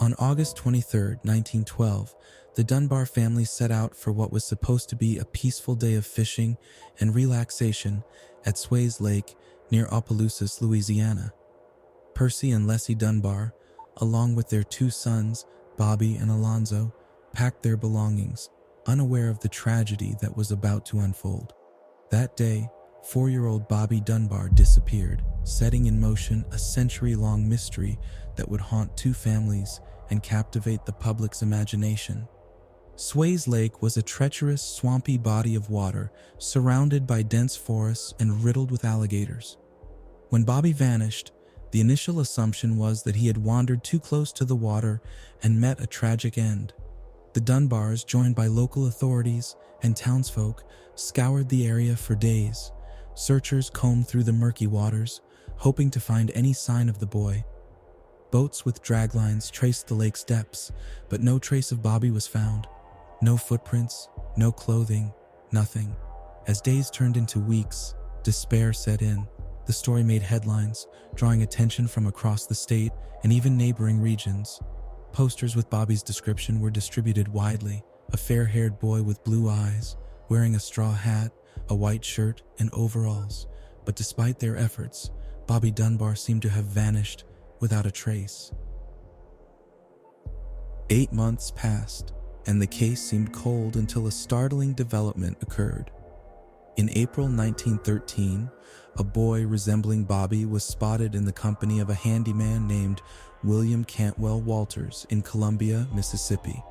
On August 23, 1912, the Dunbar family set out for what was supposed to be a peaceful day of fishing and relaxation at Swayze Lake near Opelousas, Louisiana. Percy and Leslie Dunbar, along with their two sons, Bobby and Alonzo, packed their belongings, unaware of the tragedy that was about to unfold. That day, 4-year-old Bobby Dunbar disappeared, setting in motion a century-long mystery that would haunt two families and captivate the public's imagination. Swayze Lake was a treacherous, swampy body of water surrounded by dense forests and riddled with alligators. When Bobby vanished, the initial assumption was that he had wandered too close to the water and met a tragic end. The Dunbars, joined by local authorities and townsfolk, scoured the area for days. Searchers combed through the murky waters, hoping to find any sign of the boy. Boats with draglines traced the lake's depths, but no trace of Bobby was found. No footprints, no clothing, nothing. As days turned into weeks, despair set in. The story made headlines, drawing attention from across the state and even neighboring regions. Posters with Bobby's description were distributed widely: a fair-haired boy with blue eyes, wearing a straw hat, a white shirt, and overalls. But despite their efforts, Bobby Dunbar seemed to have vanished without a trace. 8 months passed, and the case seemed cold until a startling development occurred. In April 1913, a boy resembling Bobby was spotted in the company of a handyman named William Cantwell Walters in Columbia, Mississippi.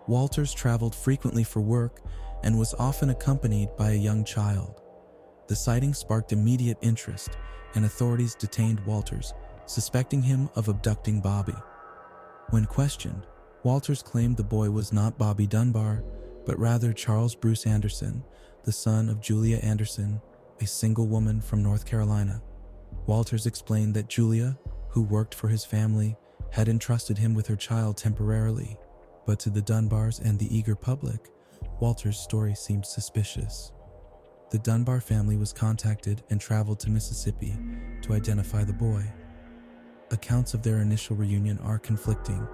Walters traveled frequently for work and was often accompanied by a young child. The sighting sparked immediate interest, and authorities detained Walters, suspecting him of abducting Bobby. When questioned, Walters claimed the boy was not Bobby Dunbar, but rather Charles Bruce Anderson, the son of Julia Anderson, a single woman from North Carolina. Walters explained that Julia, who worked for his family, had entrusted him with her child temporarily, but to the Dunbars and the eager public, Walters' story seemed suspicious. The Dunbar family was contacted and traveled to Mississippi to identify the boy. Accounts of their initial reunion are conflicting.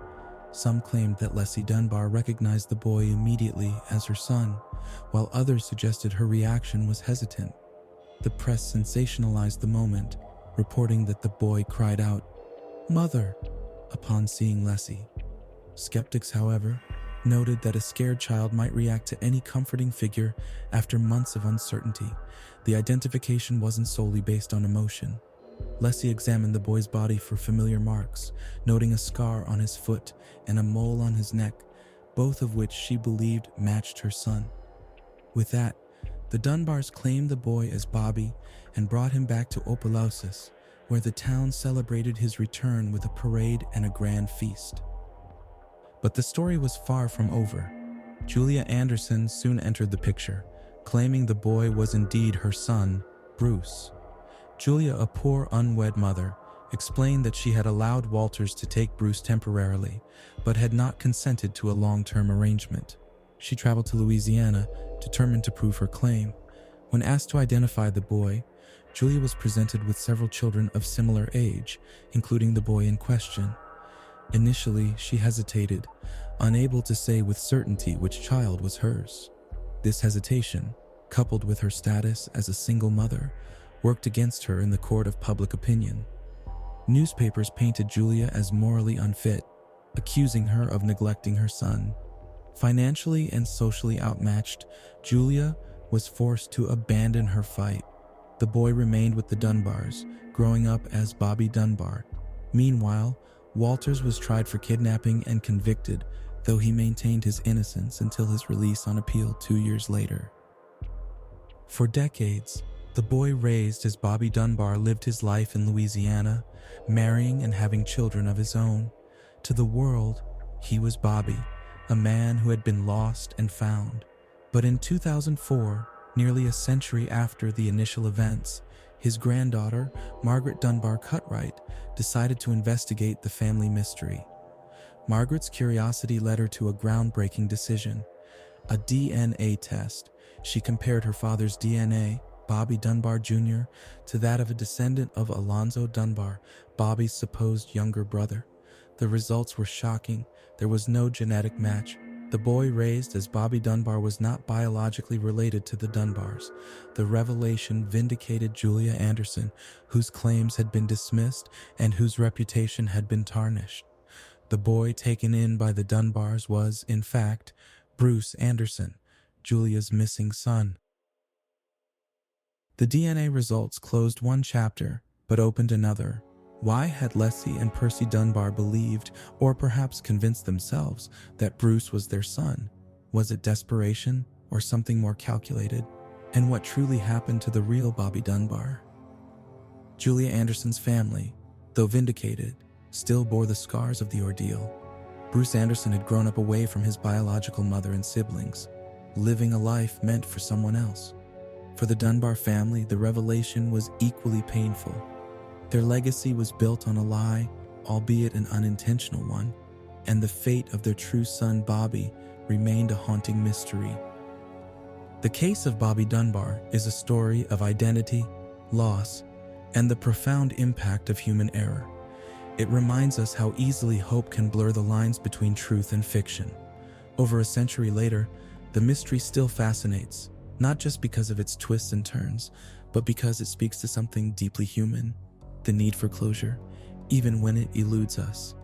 Some claimed that Leslie Dunbar recognized the boy immediately as her son, while others suggested her reaction was hesitant. The press sensationalized the moment, reporting that the boy cried out, "Mother," upon seeing Leslie. Skeptics, however, noted that a scared child might react to any comforting figure after months of uncertainty. The identification wasn't solely based on emotion. Leslie examined the boy's body for familiar marks, noting a scar on his foot and a mole on his neck, both of which she believed matched her son. With that, the Dunbars claimed the boy as Bobby and brought him back to Opelousas, where the town celebrated his return with a parade and a grand feast. But the story was far from over. Julia Anderson soon entered the picture, claiming the boy was indeed her son, Bruce. Julia, a poor unwed mother, explained that she had allowed Walters to take Bruce temporarily, but had not consented to a long-term arrangement. She traveled to Louisiana, determined to prove her claim. When asked to identify the boy, Julia was presented with several children of similar age, including the boy in question. Initially, she hesitated, unable to say with certainty which child was hers. This hesitation, coupled with her status as a single mother, worked against her in the court of public opinion. Newspapers painted Julia as morally unfit, accusing her of neglecting her son. Financially and socially outmatched, Julia was forced to abandon her fight. The boy remained with the Dunbars, growing up as Bobby Dunbar. Meanwhile, Walters was tried for kidnapping and convicted, though he maintained his innocence until his release on appeal 2 years later. For decades, the boy raised as Bobby Dunbar lived his life in Louisiana, marrying and having children of his own. To the world, he was Bobby, a man who had been lost and found. But in 2004, nearly a century after the initial events, his granddaughter, Margaret Dunbar Cutright, decided to investigate the family mystery. Margaret's curiosity led her to a groundbreaking decision: a DNA test. She compared her father's DNA, Bobby Dunbar Jr., to that of a descendant of Alonzo Dunbar, Bobby's supposed younger brother. The results were shocking. There was no genetic match. The boy raised as Bobby Dunbar was not biologically related to the Dunbars. The revelation vindicated Julia Anderson, whose claims had been dismissed and whose reputation had been tarnished. The boy taken in by the Dunbars was, in fact, Bruce Anderson, Julia's missing son. The DNA results closed one chapter, but opened another. Why had Leslie and Percy Dunbar believed, or perhaps convinced themselves, that Bruce was their son? Was it desperation, or something more calculated? And what truly happened to the real Bobby Dunbar? Julia Anderson's family, though vindicated, still bore the scars of the ordeal. Bruce Anderson had grown up away from his biological mother and siblings, living a life meant for someone else. For the Dunbar family, the revelation was equally painful. Their legacy was built on a lie, albeit an unintentional one, and the fate of their true son Bobby remained a haunting mystery. The case of Bobby Dunbar is a story of identity, loss, and the profound impact of human error. It reminds us how easily hope can blur the lines between truth and fiction. Over a century later, the mystery still fascinates, not just because of its twists and turns, but because it speaks to something deeply human, the need for closure, even when it eludes us.